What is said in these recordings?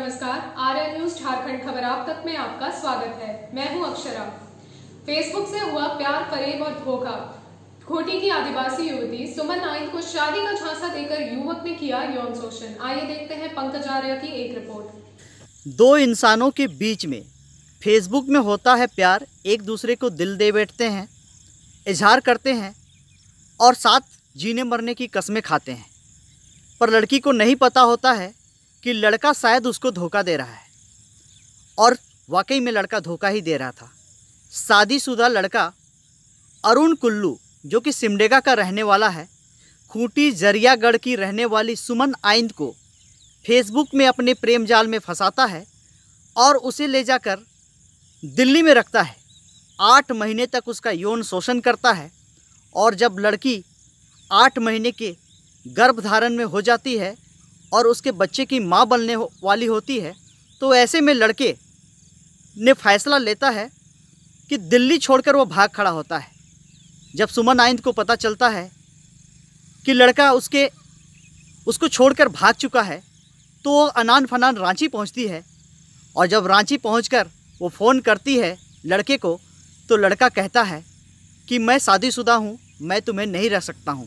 नमस्कार, आर्यन न्यूज झारखंड खबर आप तक में आपका स्वागत है। मैं हूं अक्षरा। फेसबुक से हुआ प्यार, फरेब और धोखा। खूंटी की आदिवासी युवती सुमन आइंद को शादी का झांसा देकर युवक ने किया यौन शोषण। आइए देखते हैं पंकज आर्य की एक रिपोर्ट। दो इंसानों के बीच में फेसबुक में होता है प्यार, एक दूसरे को दिल दे बैठते हैं, इजहार करते हैं और साथ जीने मरने की कस्में खाते हैं। पर लड़की को नहीं पता होता है कि लड़का शायद उसको धोखा दे रहा है, और वाकई में लड़का धोखा ही दे रहा था। शादीशुदा लड़का अरुण कुल्लू, जो कि सिमडेगा का रहने वाला है, खूंटी जरियागढ़ की रहने वाली सुमन आइंद को फेसबुक में अपने प्रेम जाल में फंसाता है और उसे ले जाकर दिल्ली में रखता है। 8 महीने तक उसका यौन शोषण करता है और जब लड़की 8 महीने के गर्भधारण में हो जाती है और उसके बच्चे की मां बनने वाली होती है, तो ऐसे में लड़के ने फैसला लेता है कि दिल्ली छोड़कर वो भाग खड़ा होता है। जब सुमन आइंद को पता चलता है कि लड़का उसको छोड़कर भाग चुका है, तो वो अनान फनान रांची पहुंचती है। और जब रांची पहुंचकर वो फ़ोन करती है लड़के को, तो लड़का कहता है कि मैं शादीशुदा हूं, मैं तुम्हें नहीं रह सकता हूं।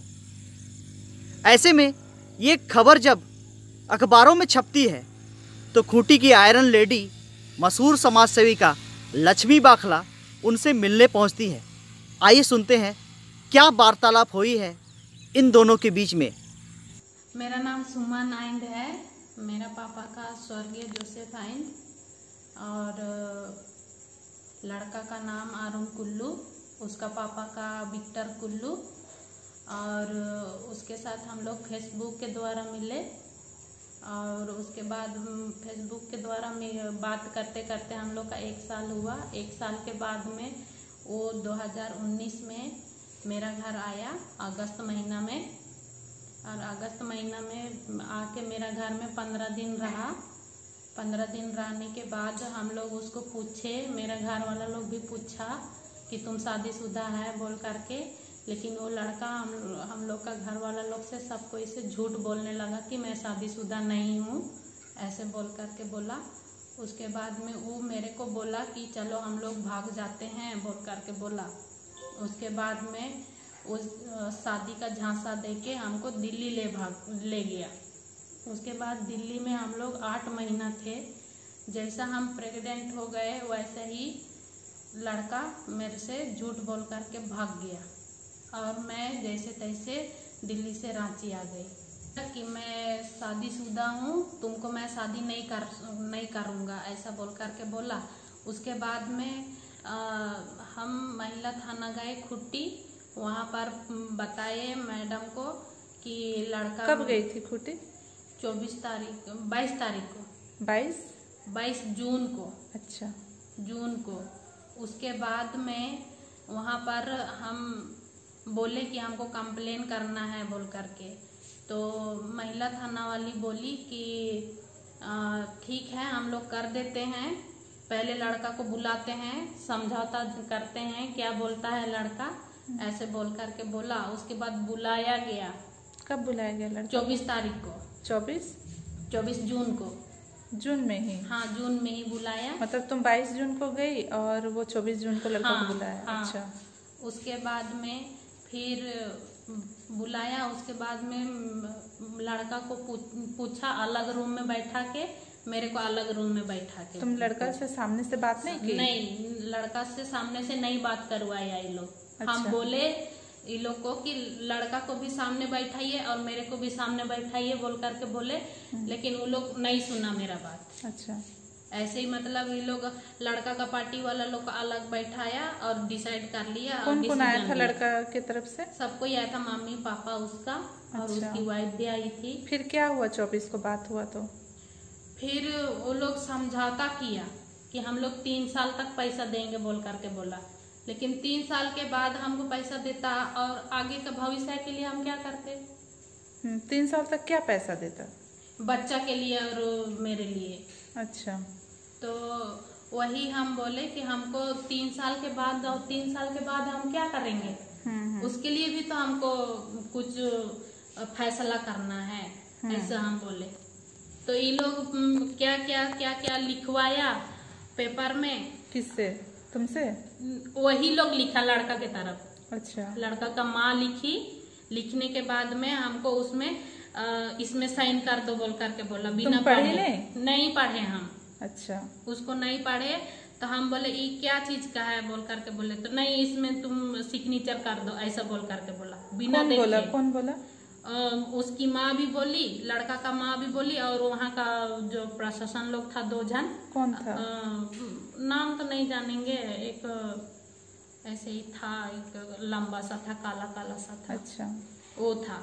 ऐसे में ये खबर जब अखबारों में छपती है, तो खूंटी की आयरन लेडी, मशहूर समाज सेविका लक्ष्मी बाखला उनसे मिलने पहुंचती है। आइए सुनते हैं क्या वार्तालाप हुई है इन दोनों के बीच में। मेरा नाम सुमन आइंद है। मेरा पापा का स्वर्गीय जोसेफ आइंद और लड़का का नाम अरुण कुल्लू, उसका पापा का विक्टर कुल्लू। और उसके साथ हम लोग फेसबुक के द्वारा मिले और उसके बाद फेसबुक के द्वारा बात करते करते हम लोग का 1 साल हुआ। 1 साल के बाद में वो 2019 में मेरा घर आया अगस्त महीना में, और अगस्त महीना में आके मेरा घर में 15 दिन रहा। 15 दिन रहने के बाद हम लोग उसको पूछे, मेरा घर वाला लोग भी पूछा कि तुम शादीशुदा है बोल करके, लेकिन वो लड़का हम लोग का घर वाला लोग से सबको इसे झूठ बोलने लगा कि मैं शादीशुदा नहीं हूँ, ऐसे बोल करके बोला। उसके बाद में वो मेरे को बोला कि चलो हम लोग भाग जाते हैं बोल करके बोला। उसके बाद में उस शादी का झांसा देके हमको दिल्ली ले गया। उसके बाद दिल्ली में हम लोग 8 महीना थे। जैसा हम प्रेग्नेंट हो गए वैसे ही लड़का मेरे से झूठ बोल करके भाग गया और मैं जैसे तैसे दिल्ली से रांची आ गई कि मैं शादीशुदा हूँ, तुमको मैं शादी नहीं करूँगा, ऐसा बोल करके बोला। उसके बाद में हम महिला थाना गए खूंटी, वहाँ पर बताए मैडम को कि लड़का। कब गई थी खूंटी? 22 तारीख को। 22 जून को। अच्छा, जून को। उसके बाद में वहाँ पर हम बोले कि हमको कंप्लेन करना है बोल करके, तो महिला थाना वाली बोली कि ठीक है हम लोग कर देते हैं, पहले लड़का को बुलाते हैं, समझौता करते हैं, क्या बोलता है लड़का, ऐसे बोल करके बोला। उसके बाद बुलाया गया। कब बुलाया गया लड़का? 24 तारीख को। 24 जून को। जून में ही? हाँ, जून में ही बुलाया। मतलब तुम 22 जून को गई और वो 24 जून को लड़का को बुलाया? हाँ। अच्छा। उसके बाद में फिर बुलाया। उसके बाद में लड़का को पूछा, अलग रूम में बैठा के, मेरे को अलग रूम में बैठा के। तुम लड़का से सामने से बात नहीं की? नहीं, लड़का से सामने से नहीं बात करवाया ये लोग। अच्छा। हम बोले ये लोग को कि लड़का को भी सामने बैठाइए और मेरे को भी सामने बैठाइए बोल करके बोले, लेकिन वो लोग नहीं सुना मेरा बात। अच्छा। ऐसे ही मतलब ये लोग लड़का का पार्टी वाला लोग अलग बैठाया और डिसाइड कर लिया। कौन कौन आया था लड़का की तरफ से? सबको आया था, मम्मी पापा उसका। अच्छा। और उसकी वाइफ भी आई थी। फिर क्या हुआ? 24 को बात हुआ तो फिर वो लोग समझौता किया कि हम लोग 3 साल तक पैसा देंगे बोल करके बोला, लेकिन 3 साल के बाद हमको पैसा देता और आगे का भविष्य के लिए हम क्या करते? 3 साल तक क्या पैसा देता? बच्चा के लिए और मेरे लिए। अच्छा। तो वही हम बोले कि हमको 3 साल के बाद, और 3 साल के बाद हम क्या करेंगे, उसके लिए भी तो हमको कुछ फैसला करना है, ऐसा हम बोले। तो ये लोग क्या क्या क्या क्या लिखवाया पेपर में। किससे? तुमसे? वही लोग लिखा लड़का के तरफ। अच्छा। लड़का का माँ लिखी, लिखने के बाद में हमको उसमें इसमें साइन कर दो बोल करके बोला। बिना पढ़े नहीं पढ़े हम। अच्छा। उसको नहीं पढ़े तो हम बोले ये क्या चीज का है बोल करके बोले, तो नहीं इसमें तुम सिग्नेचर कर दो ऐसा बोल करके बोला। बिना देखे। कौन बोला? उसकी माँ भी बोली, लड़का का माँ भी बोली, और वहाँ का जो प्रशासन लोग था 2 जन। कौन था? नाम तो नहीं जानेंगे, एक ऐसे ही था, एक लंबा सा था, काला काला सा था। अच्छा। वो था,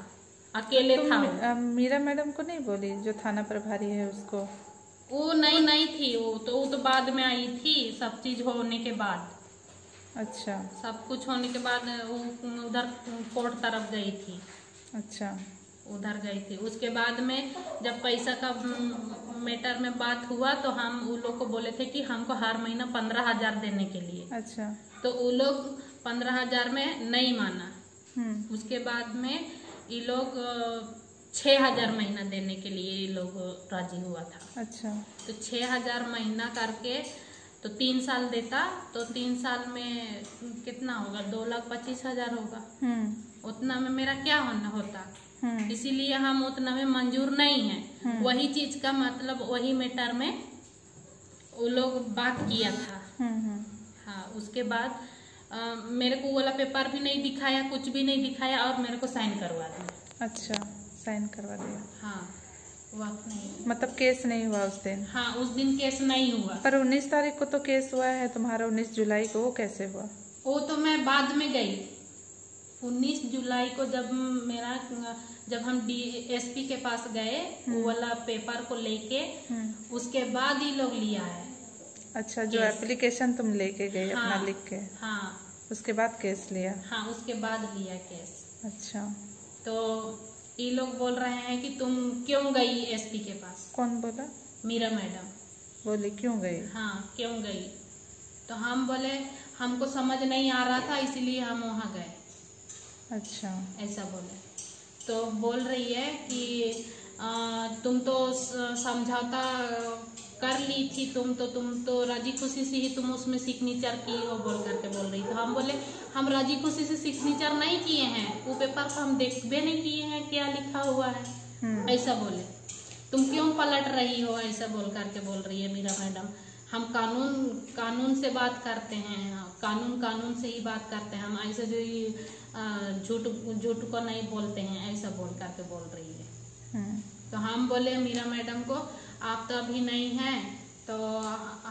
अकेले था। मीरा मैडम को नहीं बोली जो थाना प्रभारी है उसको? वो नहीं थी, वो तो बाद में आई थी, सब चीज होने के बाद। अच्छा। सब कुछ होने के बाद वो उधर कोर्ट तरफ गई थी। अच्छा। उधर गई थी। उसके बाद में जब पैसा का मैटर में बात हुआ तो हम उन लोग को बोले थे कि हमको हर महीना 15,000 देने के लिए। अच्छा। तो वो लोग 15,000 में नहीं माना। उसके बाद में ये लोग 6,000 महीना देने के लिए ये लोग राजी हुआ था। अच्छा। तो 6,000 महीना करके तो 3 साल देता, तो 3 साल में कितना होगा? 2,25,000 होगा। उतना में मेरा क्या होता। इसीलिए हम उतना में मंजूर नहीं है। वही चीज का मतलब वही मैटर में वो लोग बात किया था। हाँ, उसके बाद मेरे को वाला पेपर भी नहीं दिखाया, कुछ भी नहीं दिखाया, और मेरे को साइन करवा दिया। अच्छा, साइन करवा दिया। हाँ, वक्त नहीं, मतलब केस नहीं हुआ उस दिन? हाँ, उस दिन केस नहीं हुआ। पर 19 तारीख को तो केस हुआ है तुम्हारा, 19 जुलाई को। वो कैसे हुआ? वो तो मैं बाद में गई। 19 जुलाई को जब हम DSP के पास गए वो वाला पेपर को लेके, उसके बाद ही लोग लिया है। अच्छा, जो एप्लीकेशन तुम लेके गए अपना लिख के? हाँ, उसके बाद केस लिया? हाँ, उसके बाद लिया केस। अच्छा। तो ये लोग बोल रहे हैं कि तुम क्यों गई SP के पास? कौन बोला? मीरा मैडम बोली क्यों गई? हाँ, क्यों गई? तो हम बोले हमको समझ नहीं आ रहा था इसीलिए हम वहाँ गए। अच्छा। ऐसा बोले तो बोल रही है कि तुम तो समझौता कर ली थी, तुम तो राजी खुशी से ही तुम उसमें सिग्नेचर की हो बोल करके बोल रही। तो हम बोले हम राजी खुशी से सिग्नेचर नहीं किए हैं, वो पेपर को हम देखबे नहीं किए हैं क्या लिखा हुआ है। ऐसा बोले तुम क्यों पलट रही हो, ऐसा बोल करके बोल रही है मीरा मैडम। हम कानून से बात करते हैं, कानून से ही बात करते हैं हम, ऐसे जो झूठ को नहीं बोलते हैं, ऐसा बोल करके बोल रही है। तो हम बोले मीरा मैडम को आप तो अभी नहीं हैं तो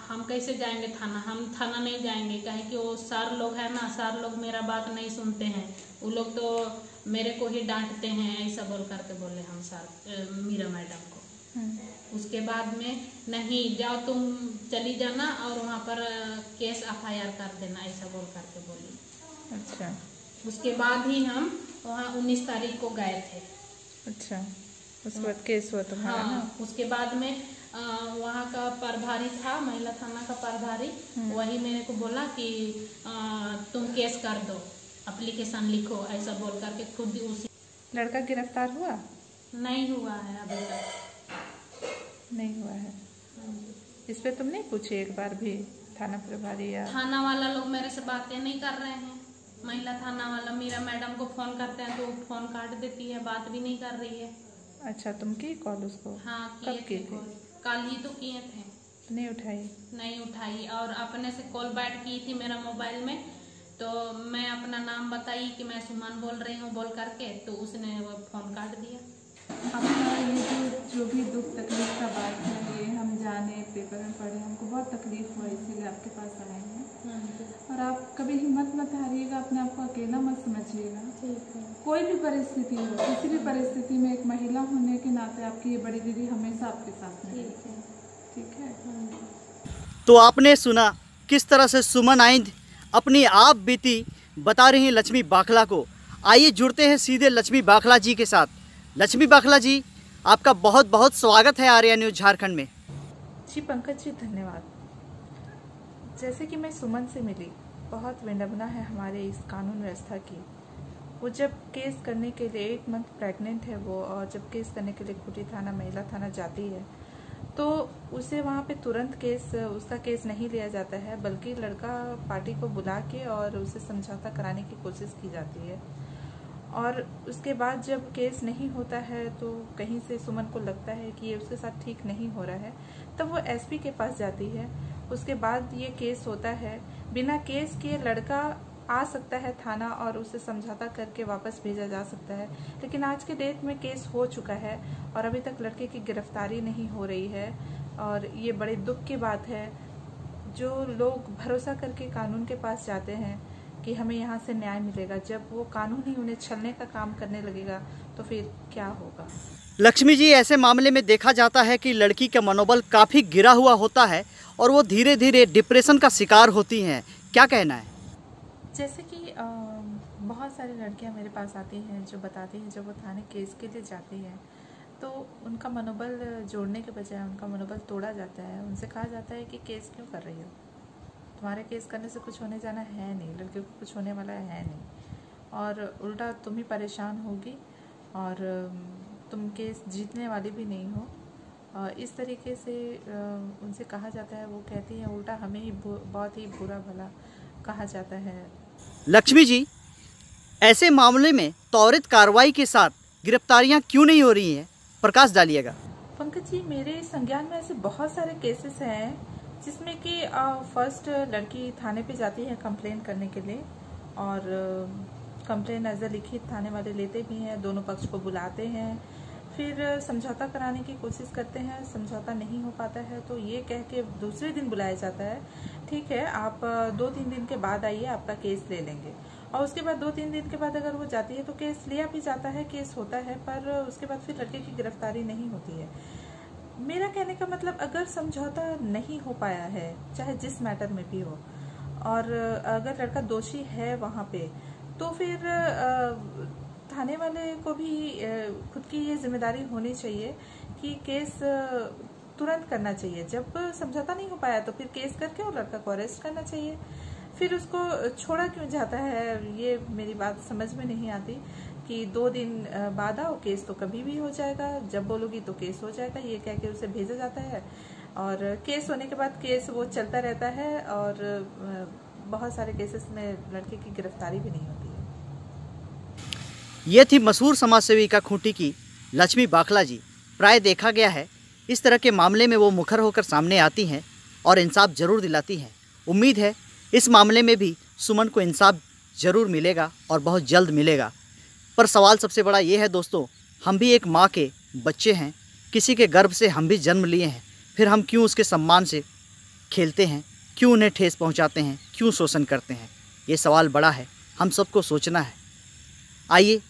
हम कैसे जाएंगे थाना? हम थाना नहीं जाएंगे, कहे कि वो सर लोग है ना, सर लोग मेरा बात नहीं सुनते हैं, वो लोग तो मेरे को ही डांटते हैं, ऐसा बोल करके बोले हम सर मीरा मैडम को। उसके बाद में नहीं जाओ तुम चली जाना और वहाँ पर केस FIR कर देना, ऐसा बोल करके बोली। अच्छा। उसके बाद ही हम वहाँ 19 तारीख को गए थे। अच्छा, उसके बाद केस हुआ तुम्हारा? हाँ, ना? उसके बाद में वहाँ का प्रभारी था, महिला थाना का प्रभारी, वही मेरे को बोला कि तुम केस कर दो, एप्लीकेशन लिखो, ऐसा बोल करके खुद ही उसी। लड़का गिरफ्तार हुआ? नहीं हुआ है अभी तक। नहीं हुआ है। इस पे तुम नहीं पूछे एक बार भी थाना प्रभारी या? थाना वाला लोग मेरे से बातें नहीं कर रहे हैं। महिला थाना वाला मीरा मैडम को फोन करते हैं तो वो फोन काट देती है, बात भी नहीं कर रही है। अच्छा, तुम की कॉल उसको? हाँ, कब किए थे? कल ही तो किए थे। नहीं उठाई? नहीं उठाई, और अपने से कॉल बैक की थी मेरा मोबाइल में, तो मैं अपना नाम बताई कि मैं सुमन बोल रही हूँ बोल करके, तो उसने वो फोन काट दिया। अपना ये जो भी दुख तकलीफ का बात है ये हम जाने, पेपर में पढ़े, हमको बहुत तकलीफ हुआ इसीलिए आपके पास आए हैं। और आप कभी हिम्मत मत हारिएगा, अपने आप को अकेला मत समझिएगा। कोई भी परिस्थिति हो, किसी भी परिस्थिति में एक महिला होने के नाते आपकी ये बड़ी दीदी हमेशा आपके साथ में रहेगी। ठीक है। तो आपने सुना किस तरह से सुमन आइंद अपनी आप बीती बता रही हैं लक्ष्मी बाखला को। आइए जुड़ते हैं सीधे लक्ष्मी बाखला जी के साथ। लक्ष्मी बाखला जी, आपका बहुत बहुत स्वागत है आर्या न्यूज़ झारखंड में। जी पंकज जी, धन्यवाद। जैसे कि मैं सुमन से मिली, बहुत विडंबना है हमारे इस कानून व्यवस्था की। वो जब केस करने के लिए 8 मंथ प्रेग्नेंट है वो, और जब केस करने के लिए खूंटी थाना महिला थाना जाती है तो उसे वहाँ पे तुरंत उसका केस नहीं लिया जाता है, बल्कि लड़का पार्टी को बुला के और उसे समझौता कराने की कोशिश की जाती है। और उसके बाद जब केस नहीं होता है तो कहीं से सुमन को लगता है कि ये उसके साथ ठीक नहीं हो रहा है, तब वो एसपी के पास जाती है। उसके बाद ये केस होता है। बिना केस के लड़का आ सकता है थाना और उसे समझौता करके वापस भेजा जा सकता है, लेकिन आज के डेट में केस हो चुका है और अभी तक लड़के की गिरफ्तारी नहीं हो रही है। और ये बड़े दुख की बात है। जो लोग भरोसा करके कानून के पास जाते हैं कि हमें यहाँ से न्याय मिलेगा, जब वो कानून ही उन्हें छलने का काम करने लगेगा तो फिर क्या होगा। लक्ष्मी जी, ऐसे मामले में देखा जाता है कि लड़की का मनोबल काफ़ी गिरा हुआ होता है और वो धीरे धीरे डिप्रेशन का शिकार होती हैं। क्या कहना है? जैसे कि बहुत सारी लड़कियां मेरे पास आती हैं जो बताती हैं जब वो थाने केस के लिए जाती हैं तो उनका मनोबल जोड़ने के बजाय उनका मनोबल तोड़ा जाता है। उनसे कहा जाता है कि केस क्यों कर रही हो, तुम्हारे केस करने से कुछ होने जाना है नहीं, लड़कियों को कुछ होने वाला है नहीं, और उल्टा तुम ही परेशान होगी और तुम केस जीतने वाली भी नहीं हो। इस तरीके से उनसे कहा जाता है। वो कहती हैं उल्टा हमें ही बहुत ही बुरा भला कहा जाता है। लक्ष्मी जी, ऐसे मामले में त्वरित कार्रवाई के साथ गिरफ्तारियां क्यों नहीं हो रही हैं? प्रकाश डालिएगा। पंकज जी, मेरे संज्ञान में ऐसे बहुत सारे केसेस हैं जिसमें कि फर्स्ट लड़की थाने पे जाती है कंप्लेन करने के लिए और कंप्लेन एज अ लिखित थाने वाले लेते भी हैं, दोनों पक्ष को बुलाते हैं, फिर समझौता कराने की कोशिश करते हैं, समझौता नहीं हो पाता है तो ये कह के दूसरे दिन बुलाया जाता है, ठीक है आप 2-3 दिन के बाद आइए, आपका केस ले लेंगे। और उसके बाद 2-3 दिन के बाद अगर वो जाती है तो केस लिया भी जाता है, केस होता है, पर उसके बाद फिर लड़के की गिरफ्तारी नहीं होती है। मेरा कहने का मतलब, अगर समझौता नहीं हो पाया है चाहे जिस मैटर में भी हो और अगर लड़का दोषी है वहाँ पे, तो फिर थाने वाले को भी खुद की ये जिम्मेदारी होनी चाहिए कि केस तुरंत करना चाहिए। जब समझौता नहीं हो पाया तो फिर केस करके और लड़का को अरेस्ट करना चाहिए। फिर उसको छोड़ा क्यों जाता है, ये मेरी बात समझ में नहीं आती कि 2 दिन बाद आओ, केस तो कभी भी हो जाएगा, जब बोलोगी तो केस हो जाएगा, ये कह के उसे भेजा जाता है और केस होने के बाद केस वो चलता रहता है और बहुत सारे केसेस में लड़के की गिरफ्तारी भी नहीं होती है। ये थी मशहूर समाज सेविका खूंटी की लक्ष्मी बाखला जी। प्राय देखा गया है इस तरह के मामले में वो मुखर होकर सामने आती हैं और इंसाफ जरूर दिलाती हैं। उम्मीद है इस मामले में भी सुमन को इंसाफ जरूर मिलेगा और बहुत जल्द मिलेगा। पर सवाल सबसे बड़ा ये है दोस्तों, हम भी एक माँ के बच्चे हैं, किसी के गर्भ से हम भी जन्म लिए हैं, फिर हम क्यों उसके सम्मान से खेलते हैं, क्यों उन्हें ठेस पहुँचाते हैं, क्यों शोषण करते हैं? ये सवाल बड़ा है, हम सबको सोचना है। आइए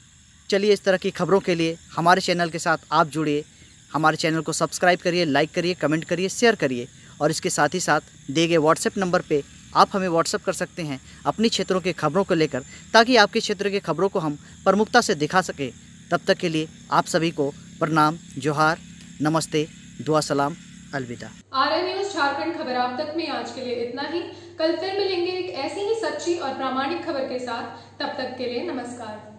चलिए, इस तरह की खबरों के लिए हमारे चैनल के साथ आप जुड़िए, हमारे चैनल को सब्सक्राइब करिए, लाइक करिए, कमेंट करिए, शेयर करिए और इसके साथ ही साथ दिए गए व्हाट्सएप नंबर पे आप हमें व्हाट्सएप कर सकते हैं अपनी क्षेत्रों के खबरों को लेकर, ताकि आपके क्षेत्र के खबरों को हम प्रमुखता से दिखा सकें। तब तक के लिए आप सभी को प्रणाम, जोहार, नमस्ते, दुआ सलाम, अलविदा। RN न्यूज़ झारखंड खबर आप तक में आज के लिए इतना ही। कल फिर मिलेंगे एक ऐसी ही सच्ची और प्रामाणिक खबर के साथ। तब तक के लिए नमस्कार।